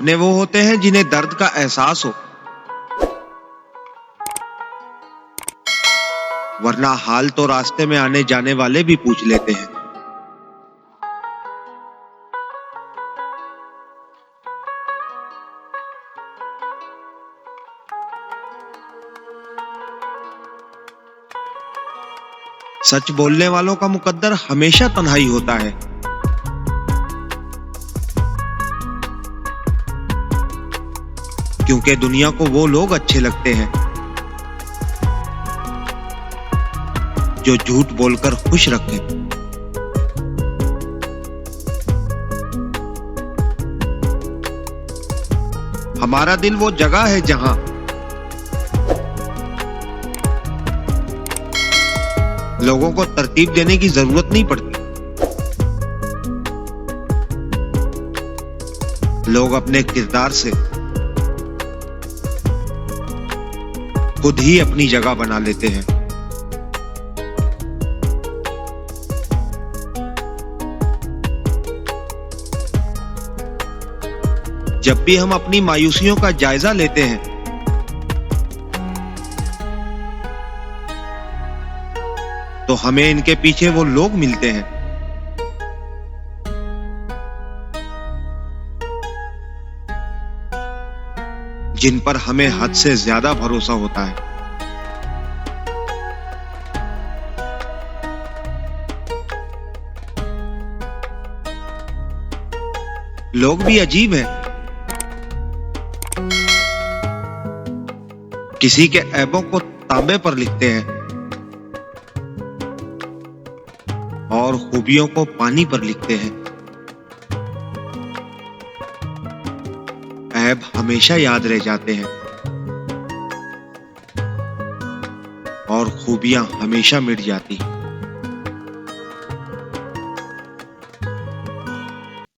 अपने वो होते हैं जिन्हें दर्द का एहसास हो, वरना हाल तो रास्ते में आने जाने वाले भी पूछ लेते हैं। सच बोलने वालों का मुकद्दर हमेशा तन्हाई होता है। क्योंकि दुनिया को वो लोग अच्छे लगते हैं जो झूठ बोलकर खुश रखें। हमारा दिल वो जगह है जहां लोगों को तरतीब देने की जरूरत नहीं पड़ती। लोग अपने किरदार से खुद ही अपनी जगह बना लेते हैं। जब भी हम अपनी मायूसियों का जायजा लेते हैं तो हमें इनके पीछे वो लोग मिलते हैं जिन पर हमें हद से ज्यादा भरोसा होता है। लोग भी अजीब हैं। किसी के ऐबों को तांबे पर लिखते हैं और खूबियों को पानी पर लिखते हैं। ऐब हमेशा याद रह जाते हैं और खूबियां हमेशा मिट जाती हैं।